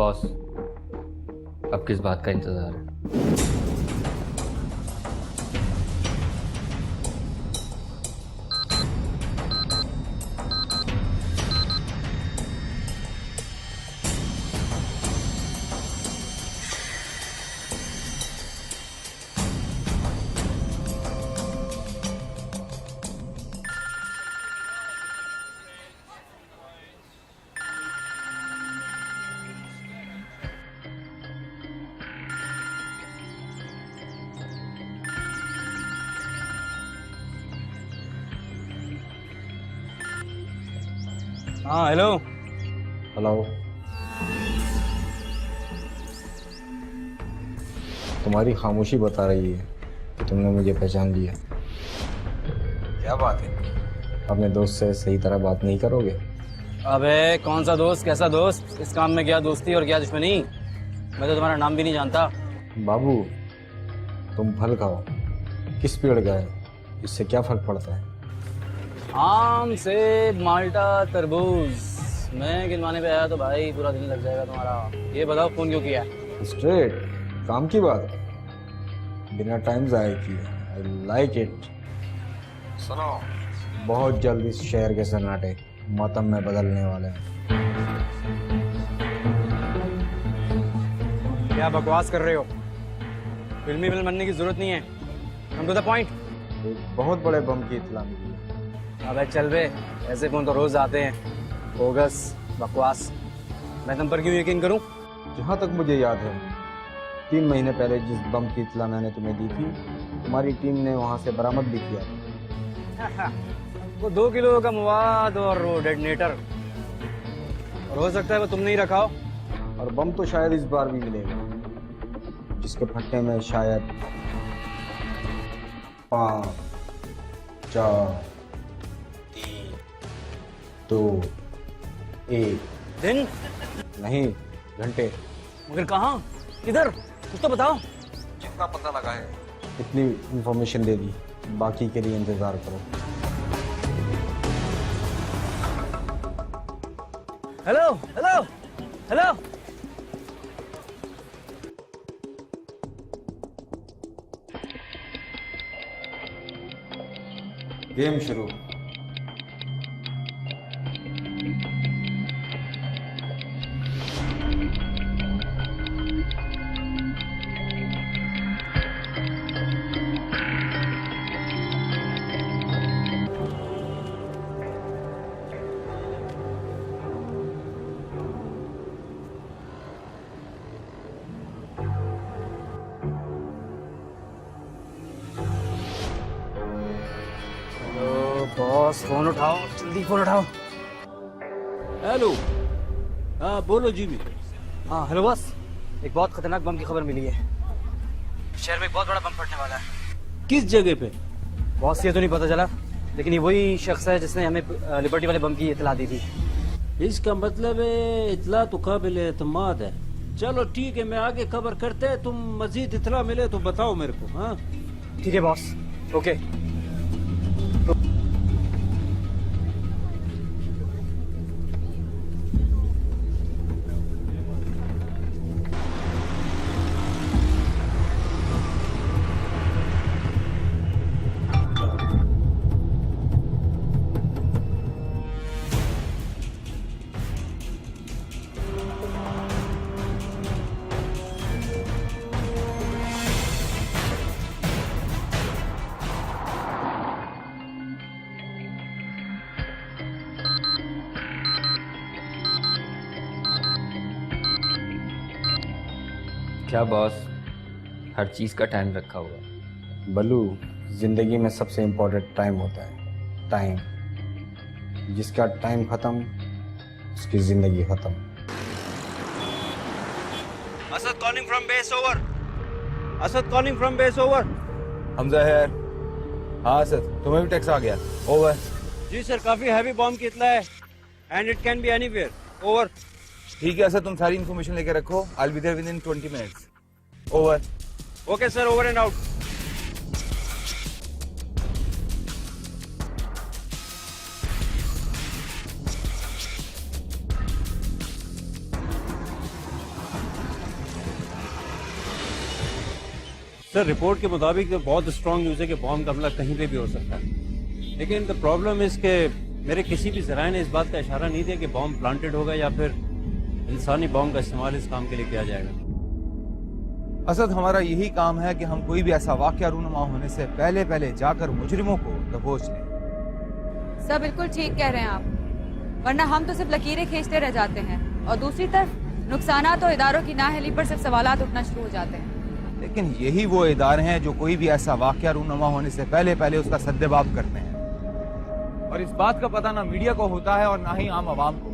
Boss, अब किस बात का इंतजार है? हाँ हेलो। हेलो। तुम्हारी खामोशी बता रही है कि तुमने मुझे पहचान लिया। क्या बात है, अपने दोस्त से सही तरह बात नहीं करोगे? अबे कौन सा दोस्त, कैसा दोस्त? इस काम में क्या दोस्ती और क्या दुश्मनी? मैं तो तुम्हारा नाम भी नहीं जानता। बाबू, तुम फल खाओ, किस पेड़ का है, इससे क्या फर्क पड़ता है? आम, सेब, माल्टा, तरबूज। मैं गिनवाने पे आया तो भाई पूरा दिन लग जाएगा तुम्हारा। ये बताओ फोन क्यों किया? स्ट्रेट काम की बात, बिना टाइम जाए किए। I like it. सुनो, बहुत जल्द इस शहर के सन्नाटे मातम में बदलने वाले हैं। क्या बकवास कर रहे हो? फिल्मी फिल्म बनने की जरूरत नहीं है। Come to the point. एक बहुत बड़े बम की इत्तला मिली है। अबे चल बे, ऐसे फोन तो रोज आते हैं। बोगस, बकवास। मैं तुम पर क्यों यकीन करूं? जहाँ तक मुझे याद है, 3 महीने पहले जिस बम की इत्तला मैंने तुम्हें दी थी, तुम्हारी टीम ने वहाँ से बरामद भी किया था। वो 2 किलो का मवाद और वो डेटनेटर। और हो सकता है वो तुमने ही रखा हो। और बम तो शायद इस बार भी मिलेगा, जिसके फटने में शायद 5, 4, 3, 2, 1 दिन? नहीं, घंटे। मगर कहाँ, किधर, कुछ तो बताओ। जितना पता लगा है इतनी इंफॉर्मेशन दे दी, बाकी के लिए इंतजार करो। Hello hello hello. गेम शुरू। हेलो बॉस, फोन उठाओ, जल्दी फोन उठाओ। हेलो। हाँ बोलो जी। हाँ हेलो बॉस, एक बहुत खतरनाक बम की खबर मिली है। शहर में एक बहुत बड़ा बम फटने वाला है। किस जगह पे? बॉस ये तो नहीं पता चला, लेकिन ये वही शख्स है जिसने हमें लिबर्टी वाले बम की इतला दी थी। इसका मतलब है इतला तो काबिल एतमाद है। चलो ठीक है, मैं आगे खबर करते हैं, तुम मजीद इतला मिले तो बताओ मेरे को। हाँ ठीक है बॉस, ओके। क्या बॉस, हर चीज का टाइम रखा हुआ है? बल्लू, जिंदगी में सबसे इम्पोर्टेंट टाइम होता है। टाइम, जिसका टाइम खत्म उसकी जिंदगी खत्म। Asad calling from base over. Asad calling from base over. Hamza है। हाँ असद, तुम्हें भी टेक्स्ट आ गया? ओवर। जी सर, काफी हैवी बॉम्ब की इत्तला है and it can be anywhere. Over. ठीक है असद, तुम सारी इन्फॉर्मेशन लेके रखो। I will be there within 20 minutes. Over. Okay sir, over and out. Sir report के मुताबिक तो बहुत स्ट्रॉन्ग न्यूज़ है कि बॉम्ब का हमला कहीं पे भी हो सकता है, लेकिन द प्रॉब्लम इज के मेरे किसी भी जराए ने इस बात का इशारा नहीं दिया कि बॉम्ब प्लांटेड होगा या फिर इंसानी बॉम्ब का इस्तेमाल इस काम के लिए किया जाएगा। असद, हमारा यही काम है कि हम कोई भी ऐसा वाकया रूनुमा होने से पहले पहले जाकर मुजरिमों को दबोच लें। सर बिल्कुल ठीक कह रहे हैं आप, वरना हम तो सिर्फ लकीरें खींचते रह जाते हैं और दूसरी तरफ नुकसानात और इदारों की नाअहली पर सिर्फ सवालात उठना शुरू हो जाते हैं। लेकिन यही वो इदारे हैं जो कोई भी ऐसा वाकया रूनुमा होने से पहले पहले उसका सद्देबाब करते हैं, और इस बात का पता ना मीडिया को होता है और ना ही आम आवाम को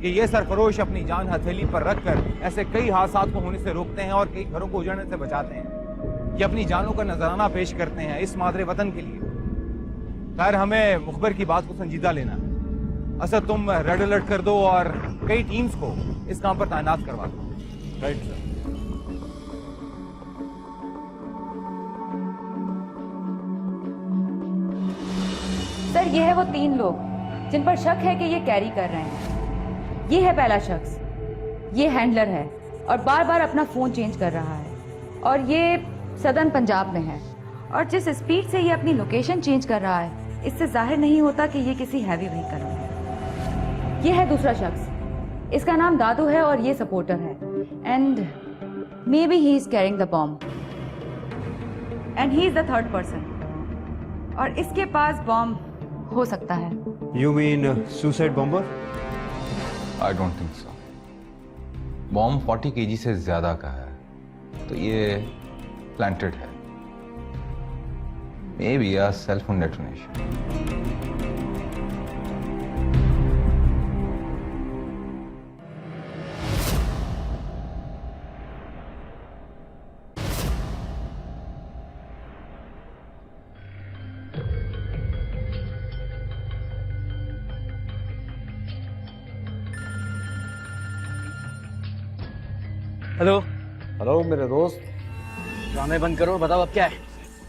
कि ये सरफरोश अपनी जान हथेली पर रखकर ऐसे कई हादसात को होने से रोकते हैं और कई घरों को उजाड़ने से बचाते हैं। ये अपनी जानों का नजराना पेश करते हैं इस मादरे वतन के लिए। खैर, हमें मुखबर की बात को संजीदा लेना है। असद, तुम रेड अलर्ट कर दो और कई टीम्स को इस काम पर तैनात करवा दो। Right sir. सर ये है वो 3 लोग जिन पर शक है कि ये कैरी कर रहे हैं। ये है पहला शख्स, ये हैंडलर है और बार बार अपना फोन चेंज कर रहा है, और ये सदर्न पंजाब में है, और जिस स्पीड से ये अपनी लोकेशन चेंज कर रहा है इससे जाहिर नहीं होता कि ये किसी हैवी व्हीकल में है। ये है दूसरा शख्स, इसका नाम दादू है और ये सपोर्टर है, and may be he is carrying the bomb, and he is the third person, और इसके पास बॉम्ब हो सकता है। You mean suicide bomber? I don't think so. Bomb 40 kg से ज्यादा का है, तो ये प्लांटेड है। May be a self detonation. Hello. Hello मेरे दोस्त, ड्रामे बंद करो, बताओ अब क्या है।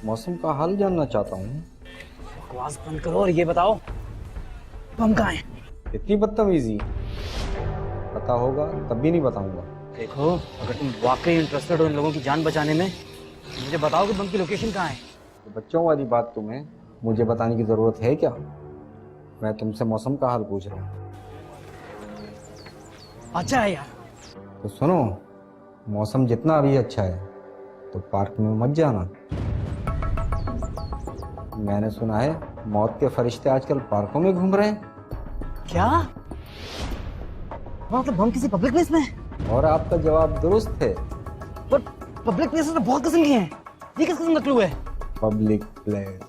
मौसम का हाल जानना चाहता हूँ। बकवास बंद करो और ये बताओ बम कहाँ है। इतनी बदतमीजी, पता होगा तब भी नहीं बताऊंगा। देखो, अगर तुम वाकई इंटरेस्टेड हो इन लोगों की जान बचाने में, तो मुझे बताओ कि बम की लोकेशन कहाँ है। तो बच्चों वाली बात तुम्हें मुझे बताने की जरूरत है क्या? मैं तुमसे मौसम का हाल पूछ रहा हूँ। अच्छा है यार। तो सुनो, मौसम जितना अभी अच्छा है तो पार्क में मत जाना। मैंने सुना है मौत के फरिश्ते आजकल पार्कों में घूम रहे हैं। क्या मतलब बम किसी पब्लिक प्लेस में है? और आपका जवाब दुरुस्त है। पर पब्लिक प्लेसेस तो बहुत किस्म की हैं। ये किस किस्म का क्लू है? Public place.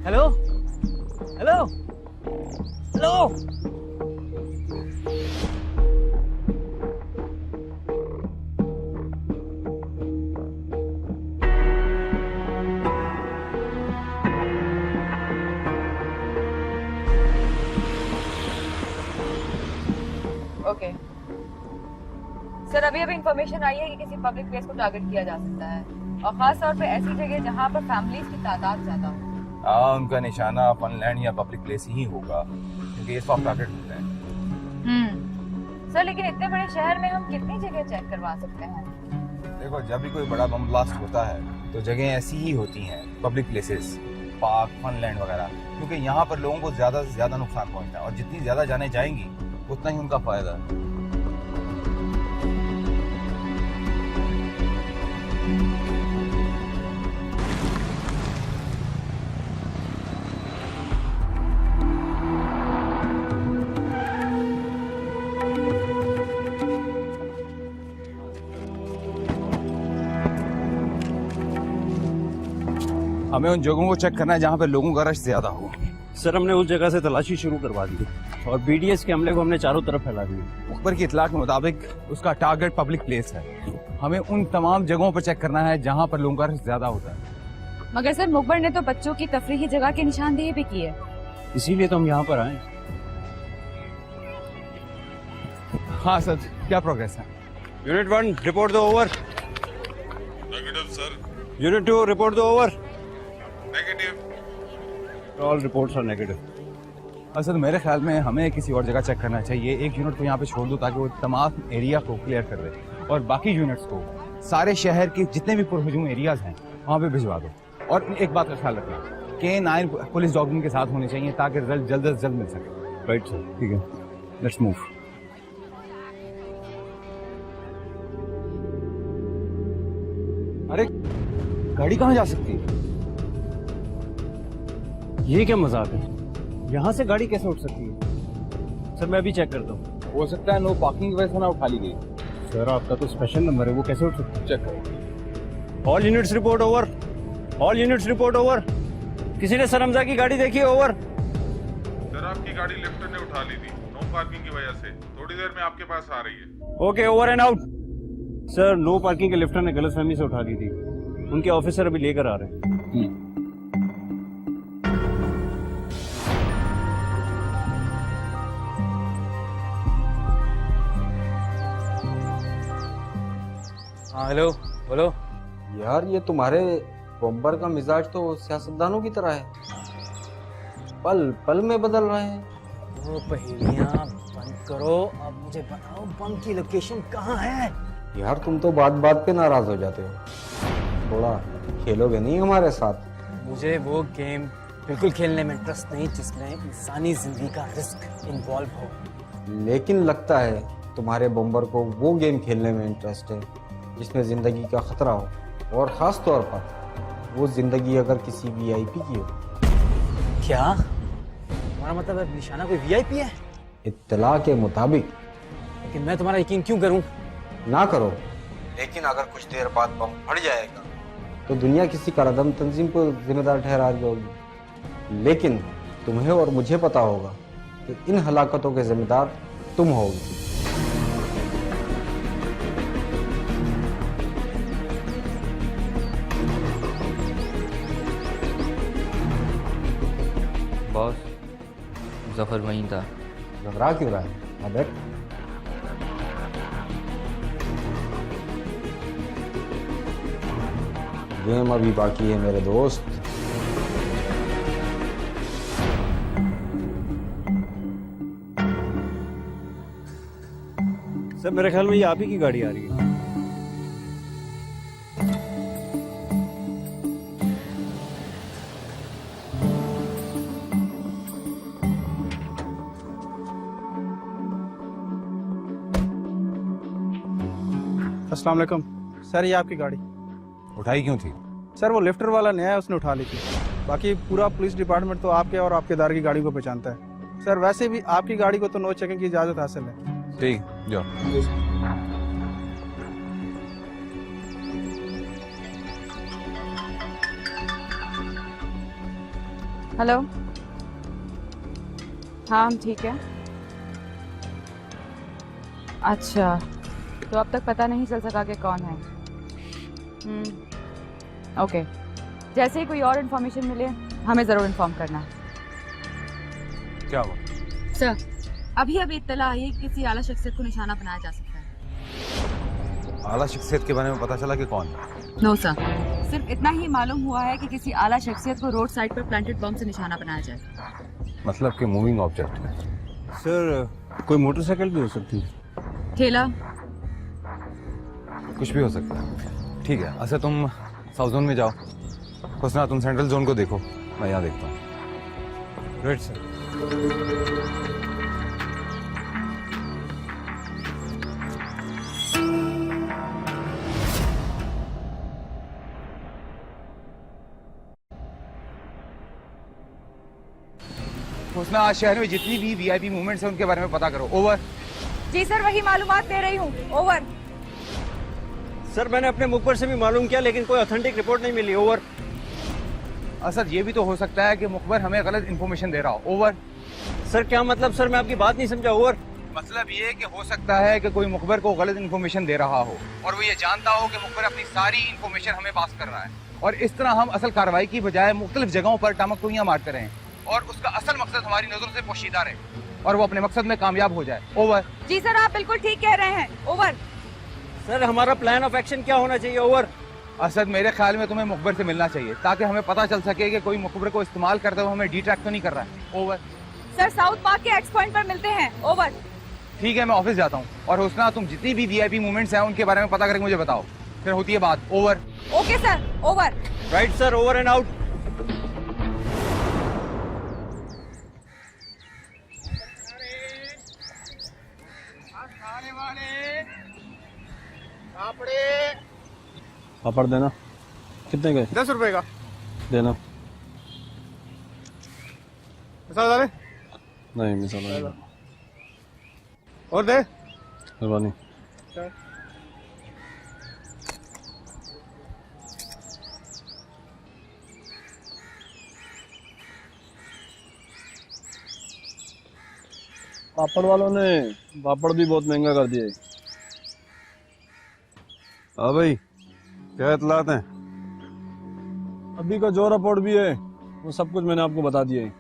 Hello hello hello. Okay sir, अभी इंफॉर्मेशन आई है कि किसी पब्लिक प्लेस को टारगेट किया जा सकता है, और खास तौर पे ऐसी जगह जहां पर फैमिलीज की तादाद ज्यादा हो। उनका निशाना फनलैंड या पब्लिक प्लेस ही होगा, क्योंकि ये सॉफ्ट टारगेट होता है। सर लेकिन इतने बड़े शहर में हम कितनी जगह चेक करवा सकते हैं? देखो, जब भी कोई बड़ा बम ब्लास्ट होता है तो जगह ऐसी ही होती हैं, पब्लिक प्लेसेस, पार्क, फनलैंड वगैरह, क्योंकि यहाँ पर लोगों को ज्यादा से ज्यादा नुकसान पहुंचता है, और जितनी ज्यादा जाने जाएंगी उतना ही उनका फायदा है। हमें उन जगहों को चेक करना है जहाँ पे लोगों का रश ज्यादा हो। सर हमने उस जगह से तलाशी शुरू करवा दी और बीडीएस के हमले को हमने चारों तरफ फैला दिया। मुखबर की इतला के मुताबिक उसका टारगेट पब्लिक प्लेस है। हमें उन तमाम जगहों पर चेक करना है जहाँ पर लोगों का रश ज्यादा होता है। मगर सर मुखबर ने तो बच्चों की तफरीही जगह की निशानदेही भी की है, इसीलिए तो हम यहाँ पर आए। हाँ सर, क्या प्रोग्रेस है? यूनिट 1 रिपोर्ट दो over. Negative sir. Unit 2 report दो over. Negative. All reports are negative. असल मेरे ख्याल में हमें किसी और जगह चेक करना चाहिए। एक यूनिट को यहाँ पे छोड़ दो ताकि वो तमाम एरिया को क्लियर कर दे और बाकी यूनिट्स को सारे शहर के जितने भी पुरहजूम एरियाज हैं वहां पे भिजवा दो। और एक बात का ख्याल रखना, K9 पुलिस डॉगिंग के साथ होने चाहिए ताकि रिजल्ट जल्द से जल्द मिल सके। राइट सर, ठीक है, लेट्स मूव। अरे गाड़ी कहाँ जा सकती है? ये क्या मजाक है? यहाँ से गाड़ी कैसे उठ सकती है? सर मैं अभी चेक करता हूँ। हो सकता है नो पार्किंग की वजह से ना उठा ली गई। सर आपका तो स्पेशल नंबर है, वो कैसे उठ सकता है? चेक करो। All units report over. All units report over. किसी ने सर हमजा की गाड़ी देखी है? ओवर। सर आपकी गाड़ी लिफ्ट ने उठा ली थी, नो पार्किंग की वजह से। थोड़ी देर में आपके पास आ रही है। Okay, over and out. Sir no parking के लिफ्टर ने गलतफहमी से उठा ली थी, उनके ऑफिसर अभी लेकर आ रहे हैं। हाँ हेलो, बोलो। यार ये तुम्हारे बम्पर का मिजाज तो सियासतदानों की तरह है, पल पल में बदल रहे हैं। वो पहेलियाँ बंद करो, अब मुझे बताओ बम की लोकेशन कहाँ है? यार तुम तो बात बात पे नाराज हो जाते हो, थोड़ा खेलोगे नहीं हमारे साथ? मुझे वो गेम बिल्कुल खेलने में इंटरेस्ट नहीं जिसमें इंसानी जिंदगी का रिस्क इन्वॉल्व हो। लेकिन लगता है तुम्हारे बम्बर को वो गेम खेलने में इंटरेस्ट है जिसमें जिंदगी का खतरा हो, और खास तौर पर वो जिंदगी अगर किसी वीआईपी की हो। क्या तुम्हारा मतलब है निशाना कोई वीआईपी है? इत्तला के मुताबिक। लेकिन मैं तुम्हारा यकीन क्यों करूं? ना करो, लेकिन अगर कुछ देर बाद बम फट जाएगा तो दुनिया किसी करादम तंजीम को जिम्मेदार ठहरा दी होगी, लेकिन तुम्हें और मुझे पता होगा कि इन हलाकतों के जिम्मेदार तुम होगी। बॉस, जफर वहीं था। घबरा क्यों रहा है? हाँ बैठ। गेम अभी बाकी है मेरे दोस्त। सर मेरे ख्याल में ये आप ही की गाड़ी आ रही है। अस्सलाम वालेकुम सर, ये आपकी गाड़ी। उठाई क्यों थी? सर वो लिफ्टर वाला नया है, उसने उठा ली थी। बाकी पूरा पुलिस डिपार्टमेंट तो आपके और आपके दार की गाड़ी को पहचानता है। सर वैसे भी आपकी गाड़ी को तो नो चेकिंग की इजाज़त हासिल है। ठीक, जाओ। हेलो, हाँ हम ठीक है। अच्छा, तो अब तक पता नहीं चल सका कि कौन है। ओके, जैसे ही कोई और इन्फॉर्मेशन मिले हमें ज़रूर इन्फॉर्म करना। क्या हुआ? सर, अभी इत्तला आई है कि किसी आला शख्सियत को निशाना बनाया जा सकता है। आला शख्सियत के बारे में पता चला कि कौन है? नो सर, सिर्फ इतना ही मालूम हुआ है कि किसी आला शख्सियत को रोड साइड पर प्लांटेड बम से निशाना बनाया जाए। मतलब कि मूविंग ऑब्जेक्ट है। सर कोई मोटरसाइकिल भी हो सकती है, ठेला, कुछ भी हो सकता है। ठीक है, अच्छा तुम साउथ जोन में जाओ, हुस्ना तुम सेंट्रल जोन को देखो, मैं यहाँ देखता हूँ। Right sir. हुस्ना आज शहर में जितनी भी वीआईपी मूवमेंट्स हैं उनके बारे में पता करो। ओवर। जी सर, वही मालूमात दे रही हूँ। ओवर। सर मैंने अपने मुखबर से भी मालूम किया लेकिन कोई ऑथेंटिक रिपोर्ट नहीं मिली। ओवर। असद ये भी तो हो सकता है कि मुखबर हमें गलत इन्फॉर्मेशन दे रहा हो। ओवर। सर क्या मतलब? सर मैं आपकी बात नहीं समझा। ओवर। मतलब ये कि हो सकता है कि कोई मुखबर को गलत इन्फॉर्मेशन दे रहा हो और वो ये जानता हो कि मुखबर अपनी सारी इन्फॉर्मेशन हमें पास कर रहा है, और इस तरह हम असल कार्रवाई की बजाय मुख्तलिफ जगहों पर टामकटोइयां मारते रहें और उसका असल मकसद हमारी नजरों से पोशीदा रहे और वो अपने मकसद में कामयाब हो जाए। ओवर। जी सर, आप बिल्कुल ठीक कह रहे हैं। ओवर। सर हमारा प्लान ऑफ एक्शन क्या होना चाहिए? ओवर। असद मेरे ख्याल में तुम्हें मुखबर से मिलना चाहिए ताकि हमें पता चल सके कि कोई मुखबर को इस्तेमाल करते हुए हमें डिट्रैक्ट तो नहीं कर रहा है। ओवर। सर साउथ पार्क के एक्स पॉइंट पर मिलते हैं। ओवर। ठीक है, मैं ऑफिस जाता हूँ, और हुस्ना तुम जितनी भी वीआईपी मूवमेंट्स हैं उनके बारे में पता करके मुझे बताओ। फिर होती है बात। Over. Okay sir, over. Right sir, over and out. पापड़ देना। कितने गए? 10 रुपए का देना। मसाला डाले? नहीं मसाला नहीं। और दे। मेहरबानी। पापड़ वालों ने पापड़ भी बहुत महंगा कर दिए। हाँ भाई, क्या इतलात हैं? अभी का जो रिपोर्ट भी है वो सब कुछ मैंने आपको बता दिया है।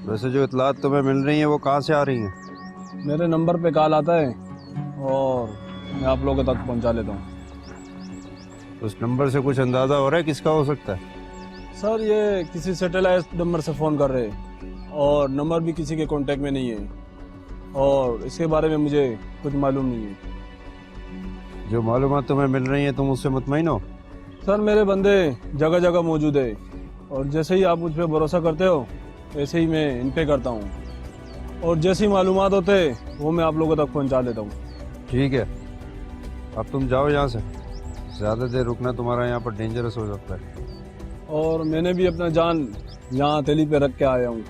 वैसे जो इतलात तुम्हें मिल रही है वो कहाँ से आ रही हैं? मेरे नंबर पे कॉल आता है और मैं आप लोगों तक पहुंचा लेता हूँ। उस नंबर से कुछ अंदाजा हो रहा है किसका हो सकता है? सर ये किसी सैटेलाइट नंबर से फ़ोन कर रहे हैं और नंबर भी किसी के कांटेक्ट में नहीं है और इसके बारे में मुझे कुछ मालूम नहीं है। जो मालूमात तुम्हें मिल रही है तुम उससे मुतमईन हो? सर मेरे बंदे जगह जगह मौजूद है और जैसे ही आप मुझ पर भरोसा करते हो वैसे ही मैं इन पे करता हूँ और जैसी मालूमात होते वो मैं आप लोगों तक पहुँचा देता हूँ। ठीक है, अब तुम जाओ यहाँ से। ज़्यादा देर रुकना तुम्हारा यहाँ पर डेंजरस हो सकता है। और मैंने भी अपना जान यहाँ हथेली पे रख के आया हूँ।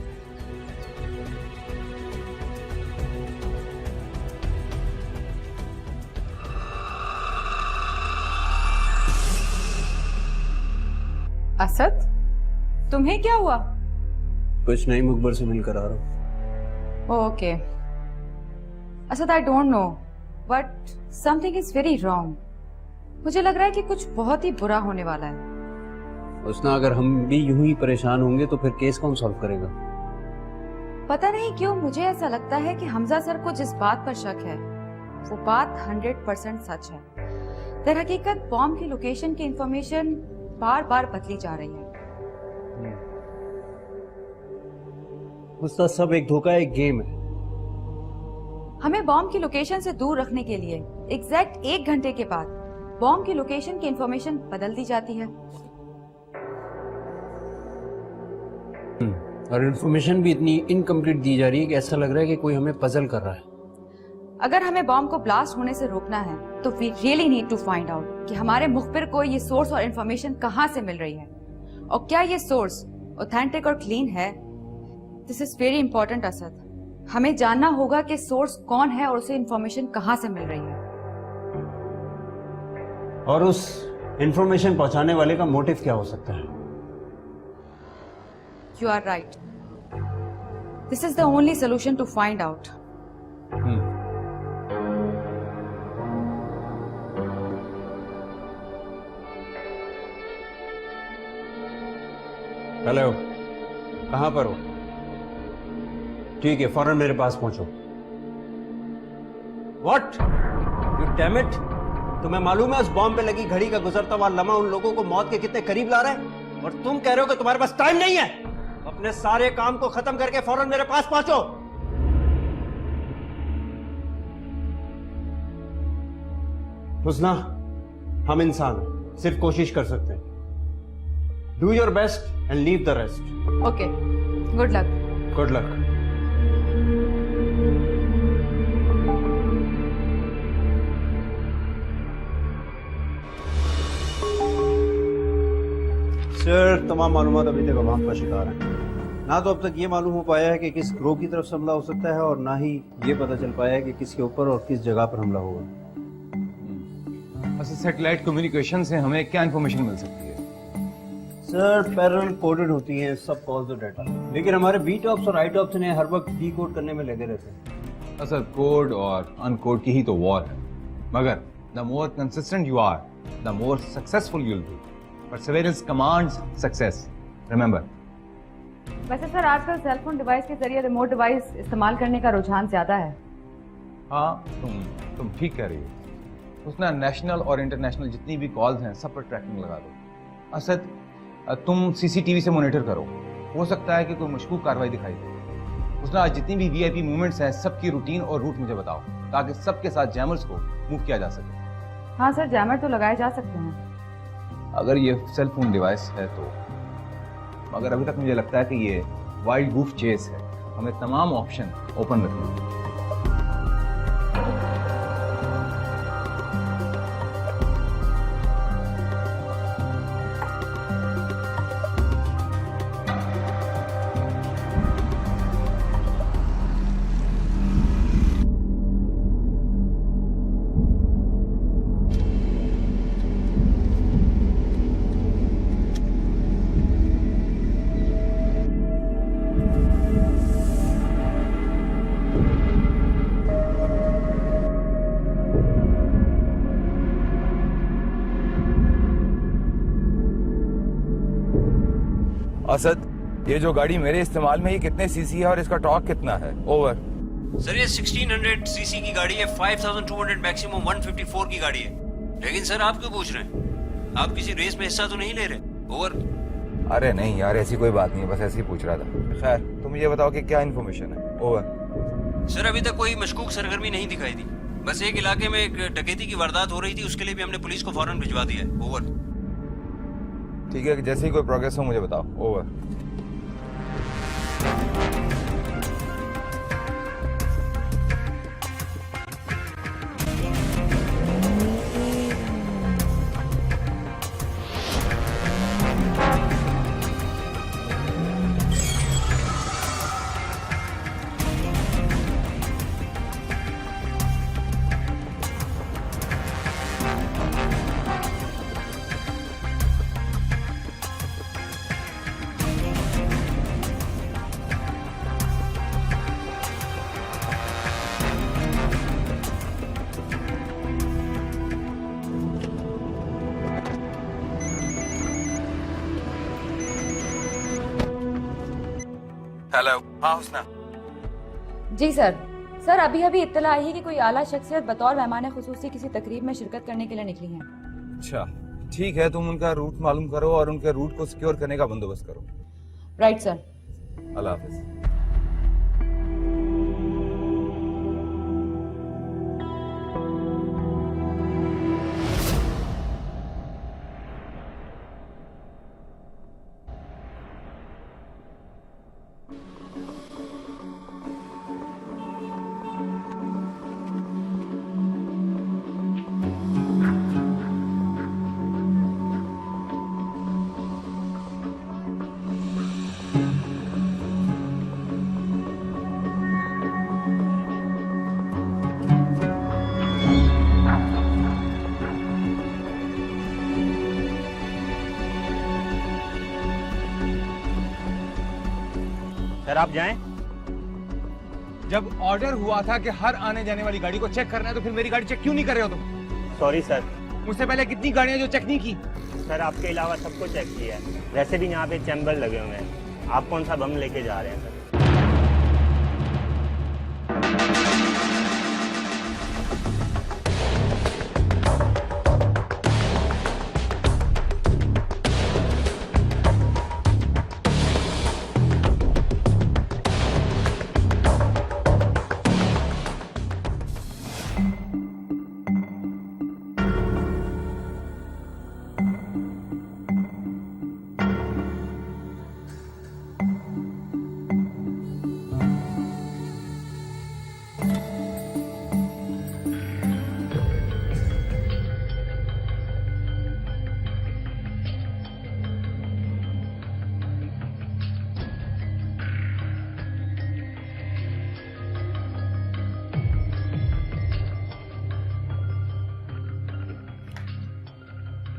असद, तुम्हें क्या हुआ? कुछ नहीं, मुकबर से मिलकर आ रहा हूँ। Okay Asad, I don't know but something is very wrong. मुझे लग रहा है कि कुछ बहुत ही बुरा होने वाला है। उसना, अगर हम भी यूं ही परेशान होंगे तो फिर केस कौन सॉल्व करेगा? पता नहीं क्यों मुझे ऐसा लगता है कि हमजा सर को जिस बात पर शक है वो बात 100% सच है। दर हकीकत बॉम्ब की लोकेशन की इंफॉर्मेशन बार बार बदली जा रही है। उसका सब एक धोखा, एक गेम है। हमें बॉम्ब की लोकेशन से दूर रखने के लिए एग्जैक्ट 1 घंटे के बाद बॉम्ब की लोकेशन की इंफॉर्मेशन बदल दी जाती है और इंफॉर्मेशन भी इतनी इनकम्प्लीट दी जा रही है कि ऐसा लग रहा है कि कोई हमें पजल कर रहा है। अगर हमें बॉम्ब को ब्लास्ट होने से रोकना है तो we really need to find out कि हमारे मुखबिर को ये सोर्स और इंफॉर्मेशन कहाँ से मिल रही है और क्या ये सोर्स ऑथेंटिक और क्लीन है। This is very important Asad. हमें जानना होगा कि सोर्स कौन है और उसे इंफॉर्मेशन कहाँ से मिल रही है और उस इंफॉर्मेशन पहुंचाने वाले का मोटिव क्या हो सकता है। You are right, this is the only solution to find out. Hello, कहां पर हो? ठीक है, फौरन मेरे पास पहुंचो। व्हाट यू डैम इट, तुम्हें मालूम है उस बॉम्ब पे लगी घड़ी का गुजरता हुआ लम्हा उन लोगों को मौत के कितने करीब ला रहा है और तुम कह रहे हो कि तुम्हारे पास टाइम नहीं है। अपने सारे काम को खत्म करके फौरन मेरे पास पहुंचो। हुस्ना, हम इंसान हैं, सिर्फ कोशिश कर सकते हैं। Do your best and leave the rest. Okay, good luck. Good luck. Sir, तमाम मालूमात अभी तक अवाम का शिकार है। ना तो अब तक ये मालूम हो पाया है कि किस ग्रोह की तरफ से हमला हो सकता है और ना ही ये पता चल पाया है कि किसके ऊपर और किस जगह पर हमला होगा। अच्छा, सैटेलाइट कम्युनिकेशन से हमें क्या इन्फॉर्मेशन मिल सकती है? सर, पैरेलल कोडेड होती हैं सब कॉल्स और डाटा, लेकिन हमारे बी टॉप्स और आई टॉप्स इन्हें हर वक्त डीकोड करने में लगे रहते हैं। असल कोड और अनकोड की ही तो वॉर है, मगर the more consistent you are the more successful you will be. Perseverance commands success, remember. वैसे सर आजकल सेलफोन डिवाइस के जरिए रिमोट डिवाइस इस्तेमाल करने का रुझान ज्यादा है। हाँ, तुम ठीक कह रही हो। उसने नेशनल और इंटरनेशनल जितनी भी कॉल्स हैं सब पर ट्रैकिंग लगा दो। असद, तुम सीसीटीवी से मॉनिटर करो, हो सकता है कि कोई मशकूक कार्रवाई दिखाई दे। उसने आज जितनी भी वीआईपी मूवमेंट्स हैं सबकी रूटीन और रूट मुझे बताओ ताकि सबके साथ जैमर्स को मूव किया जा सके। हाँ सर, जैमर तो लगाए जा सकते हैं। अगर ये सेल फोन डिवाइस है तो, मगर अभी तक मुझे लगता है कि ये वाइल्ड वूफ चेस है। हमें तमाम ऑप्शन ओपन रखने हैं। असद, ये जो गाड़ी मेरे इस्तेमाल में, ये कितने सीसी है और इसका टॉर्क कितना है? ओवर। सर ये 1600 सीसी की गाड़ी है, 5200 मैक्सिमम 154 की गाड़ी है। लेकिन सर आप क्यों पूछ रहे हैं? आप किसी रेस में हिस्सा तो नहीं ले रहे? ओवर। अरे नहीं यार, ऐसी कोई बात नहीं है, बस ऐसे ही पूछ रहा था। खैर, तुम ये बताओ कि क्या इन्फॉर्मेशन है? ओवर। सर अभी तक कोई मशकूक सरगर्मी नहीं दिखाई दी। बस एक इलाके में एक डकैती की वारदात हो रही थी, उसके लिए भी हमने पुलिस को फौरन भिजवा दिया है। ओवर। ठीक है, जैसे ही कोई प्रोग्रेस हो मुझे बताओ। ओवर। हेलो। हाँ हुस्ना। जी सर। सर अभी अभी इत्तला आई है कि कोई आला शख्सियत बतौर मेहमान खुसूसी किसी तकरीब में शिरकत करने के लिए निकली हैं। अच्छा ठीक है, तुम उनका रूट मालूम करो और उनके रूट को सिक्योर करने का बंदोबस्त करो। Right sir. अल्लाह हाफिज। सर आप जाएं। जब ऑर्डर हुआ था कि हर आने जाने वाली गाड़ी को चेक करना है, तो फिर मेरी गाड़ी चेक क्यों नहीं कर रहे हो तुम? Sorry sir. मुझसे पहले कितनी गाड़ियां जो चेक नहीं की? सर आपके अलावा सबको चेक किया है। वैसे भी यहाँ पे चैम्बर लगे हुए हैं। आप कौन सा बम लेके जा रहे हैं सर?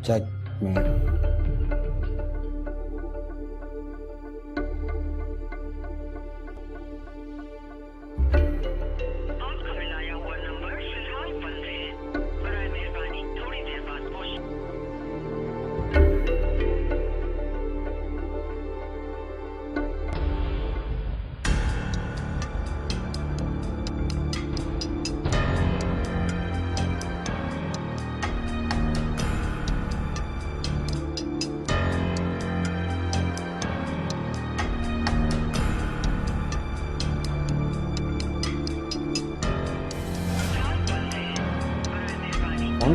Checkmate.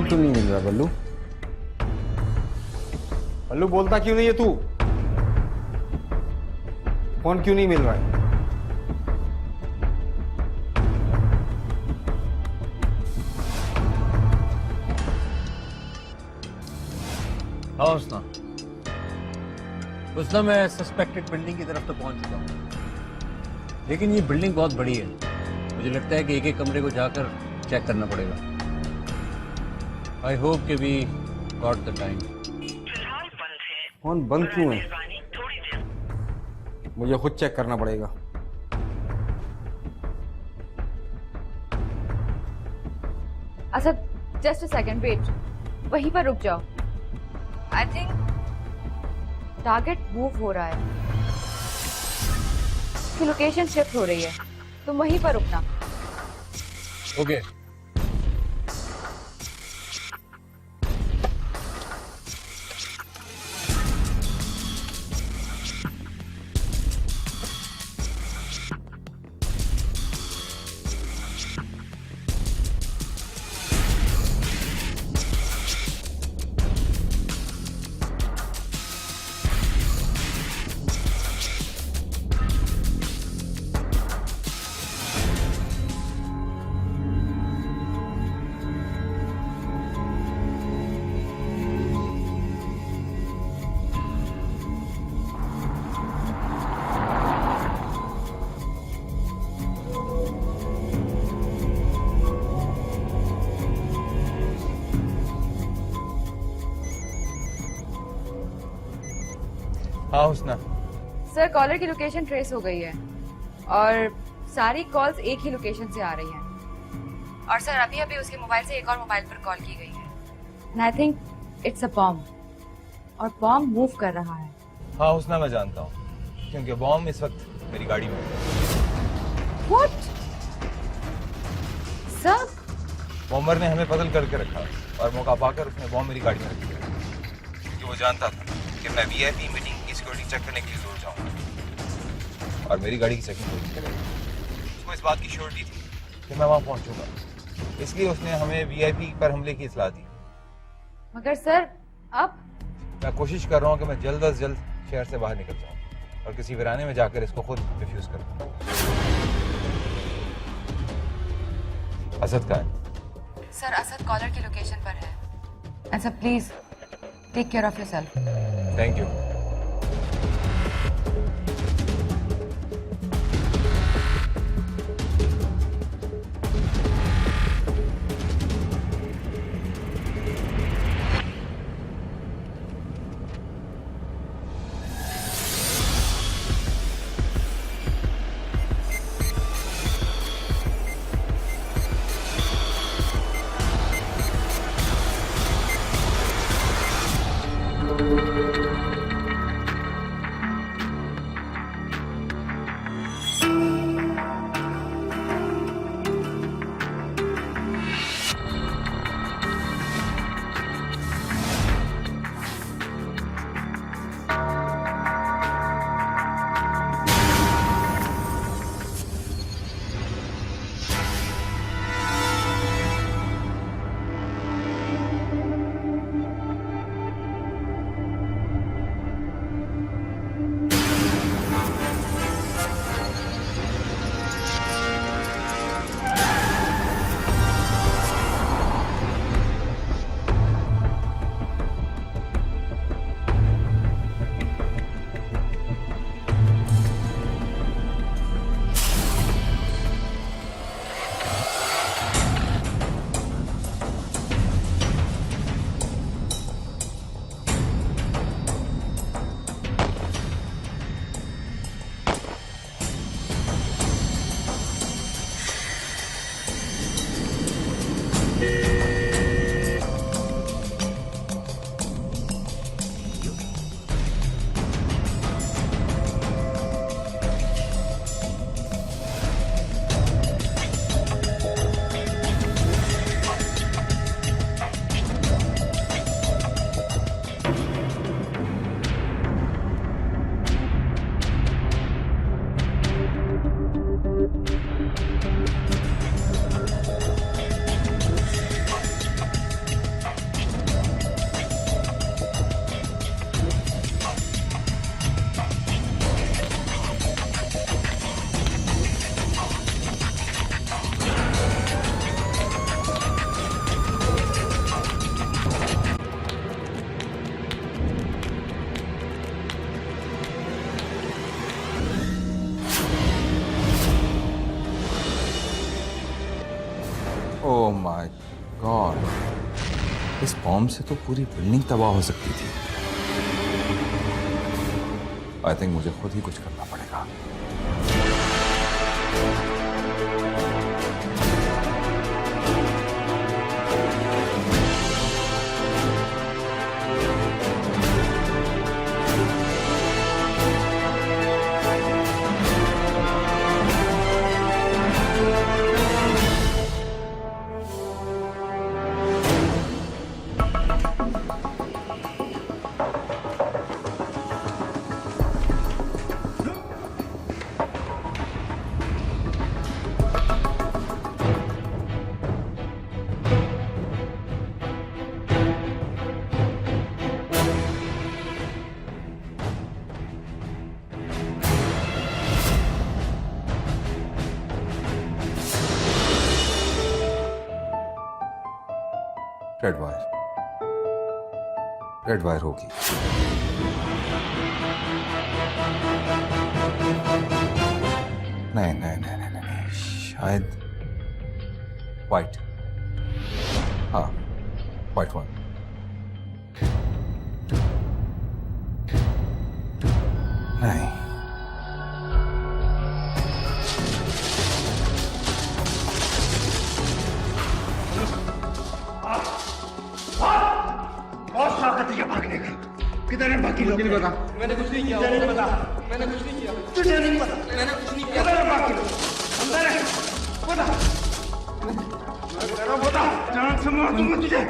क्यों नहीं मिल रहा बल्लू? बल्लू बोलता क्यों नहीं है तू? फोन क्यों नहीं मिल रहा है? हाँ उसना मैं सस्पेक्टेड बिल्डिंग की तरफ तो पहुंच चुका हूँ, लेकिन ये बिल्डिंग बहुत बड़ी है। मुझे लगता है कि एक एक कमरे को जाकर चेक करना पड़ेगा। आई होप कि we got the time. Phone बंद क्यों है? मुझे खुद चेक करना पड़ेगा। Asad, just a second, wait, वहीं पर रुक जाओ। आई थिंक टारगेट मूव हो रहा है, उसकी लोकेशन शिफ्ट हो रही है, तुम वहीं पर रुकना। ओके। हाँ हुस्ना, सर, कॉलर की लोकेशन ट्रेस हो गई है और सारी कॉल्स एक ही लोकेशन से आ रही हैं। और सर, अभी अभी उसके मोबाइल से एक और मोबाइल पर कॉल की गई है। And I think it's a bomb, और बॉम्ब मूव कर रहा है। हाँ हुस्ना मैं जानता हूँ, क्योंकि बॉम्ब इस वक्त मेरी गाड़ी में है। व्हाट? सर, बॉम्बर ने हमें बदल करके रखा और मौका पाकर उसने बॉम्ब मेरी गाड़ी में रख दिया, क्योंकि वो जानता था कि मैं वीआईपी मीटिंग की सिक्योरिटी चेक करने के लिए जरूर जाऊंगा और मेरी गाड़ी की चेकिंग पूरी करेगा। उसको इस बात की श्योरिटी थी कि मैं वहां पहुंचूंगा, इसलिए उसने हमें वीआईपी पर हमले की इत्तला दी। मगर सर, अब मैं कोशिश कर रहा हूं कि मैं जल्द अज जल्द शहर से बाहर निकल जाऊं और किसी वीराने में जाकर इसको खुद डिफ्यूज करूं। असद कहाँ है? सर, असद कॉलर की लोकेशन पर है। And sir, please take care of yourself. Thank you. Bomb से तो पूरी बिल्डिंग तबाह हो सकती थी। आई थिंक मुझे खुद ही कुछ करना पड़ेगा। रेड वायर होगी। नहीं, शायद वाइट। हाँ, वाइट वन। नहीं, किधर है बाकी लोग? नहीं पता। मैंने कुछ नहीं किया। नहीं पता। मैंने कुछ नहीं किया। तुझे नहीं पता। मैंने कुछ नहीं किया। किधर है बाकी लोग? अंदर है। बता। बता। जान से मार दूंगा तुझे।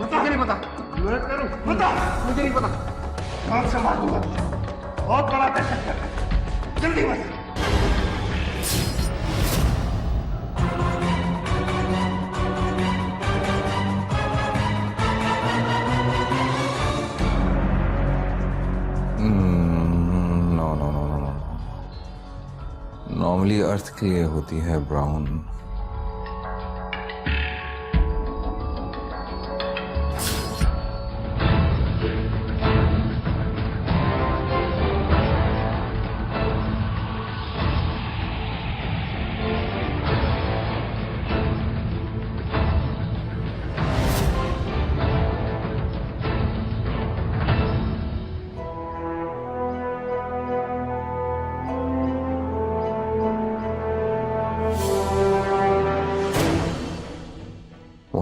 बता। मुझे नहीं पता। मैं करूँ। बता। मुझे नहीं पता। जान से मार दूंगा तुझे। बहुत बड़ा दहशत है। जल्दी बता। नॉर्मली अर्थ के लिए होती है brown.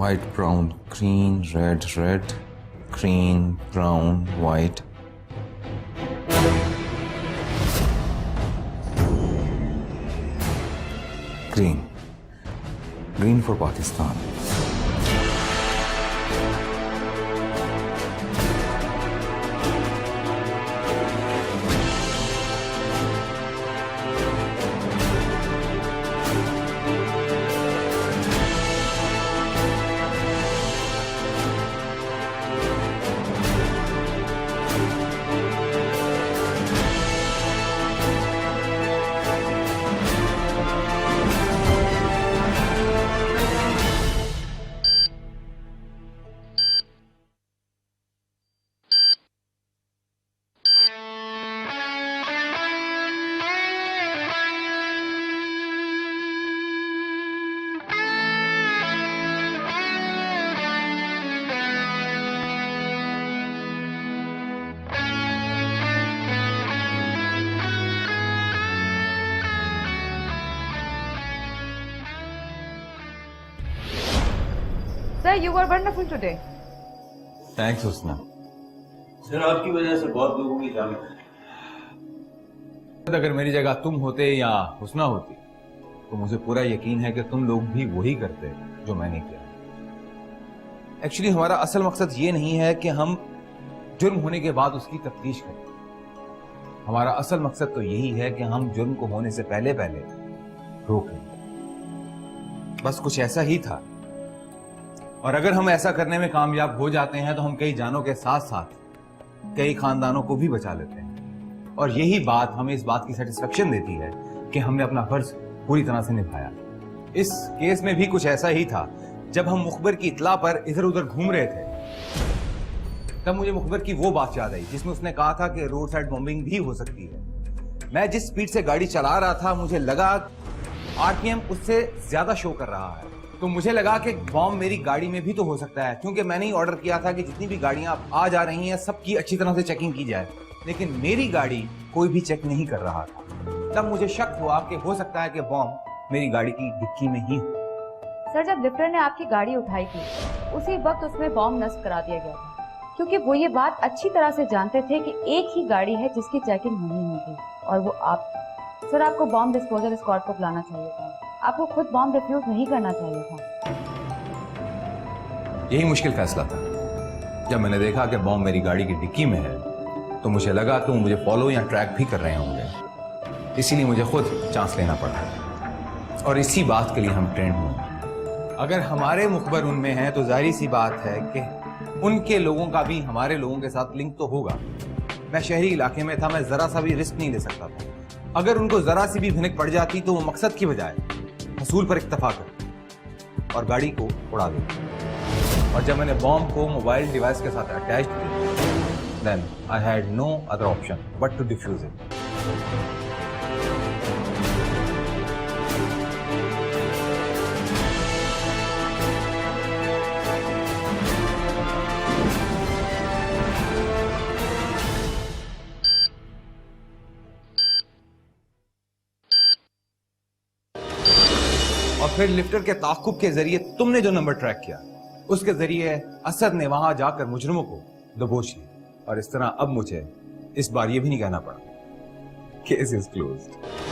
White, brown, green, red, green, brown, white. Green. Green for Pakistan. Sir, you were wonderful today. Thanks, Husna. Sir आपकी वजह से बहुत लोगों की जान गई। अगर मेरी जगह तुम होते या हुस्ना होती तो मुझे पूरा यकीन है कि तुम लोग भी वही करते जो मैंने किया। एक्चुअली हमारा असल मकसद ये नहीं है कि हम जुर्म होने के बाद उसकी तफ्तीश करें। हमारा असल मकसद तो यही है कि हम जुर्म को होने से पहले पहले रोकें। बस कुछ ऐसा ही था, और अगर हम ऐसा करने में कामयाब हो जाते हैं तो हम कई जानों के साथ साथ कई खानदानों को भी बचा लेते हैं। और यही बात हमें इस बात की सेटिस्फेक्शन देती है कि हमने अपना फर्ज पूरी तरह से निभाया। इस केस में भी कुछ ऐसा ही था। जब हम मुखबिर की इत्ला पर इधर उधर घूम रहे थे तब मुझे मुखबिर की वो बात याद आई जिसमें उसने कहा था कि रोड साइड बॉम्बिंग भी हो सकती है। मैं जिस स्पीड से गाड़ी चला रहा था मुझे लगा आरपीएम उससे ज्यादा शो कर रहा है। तो मुझे लगा कि बॉम्ब मेरी गाड़ी में भी तो हो सकता है, क्योंकि मैंने ही ऑर्डर किया था कि जितनी भी गाड़ियां आ जा रही हैं सबकी अच्छी तरह से चेकिंग की जाए। लेकिन मेरी गाड़ी कोई भी चेक नहीं कर रहा था। तब मुझे शक हुआ कि हो सकता है कि बॉम्ब मेरी गाड़ी की डिक्की में ही हो। सर, जब लिफ्टर ने आपकी गाड़ी उठाई थी उसी वक्त उसमें बॉम्ब नस्ब करा दिया गया था, क्योंकि वो ये बात अच्छी तरह से जानते थे कि एक ही गाड़ी है जिसकी चेकिंग होनी होगी और वो आप। सर, आपको बॉम्ब डिस्पोजल स्क्वाड को बुलाना चाहिए था, आपको खुद बॉम्ब डिफ्यूज नहीं करना चाहिए था। यही मुश्किल फैसला था। जब मैंने देखा कि बॉम्ब मेरी गाड़ी की डिक्की में है तो मुझे लगा कि वो मुझे फॉलो या ट्रैक भी कर रहे होंगे, इसीलिए मुझे खुद चांस लेना पड़ा और इसी बात के लिए हम ट्रेंड हुए। अगर हमारे मुखबर उनमें हैं तो जाहिर सी बात है कि उनके लोगों का भी हमारे लोगों के साथ लिंक तो होगा। मैं शहरी इलाके में था, मैं जरा सा भी रिस्क नहीं ले सकता था। अगर उनको जरा सी भी भिनक पड़ जाती तो वो मकसद की बजाय हसूल पर इक्तफा करते और गाड़ी को उड़ा देते। और जब मैंने बॉम्ब को मोबाइल डिवाइस के साथ अटैच किया, then I had no other option but to defuse it. और फिर लिफ्टर के ताक़ुब के जरिए तुमने जो नंबर ट्रैक किया उसके जरिए असद ने वहां जाकर मुजरिमों को दबोच लिया। और इस तरह अब मुझे इस बार ये भी नहीं कहना पड़ा केस इज क्लोज्ड।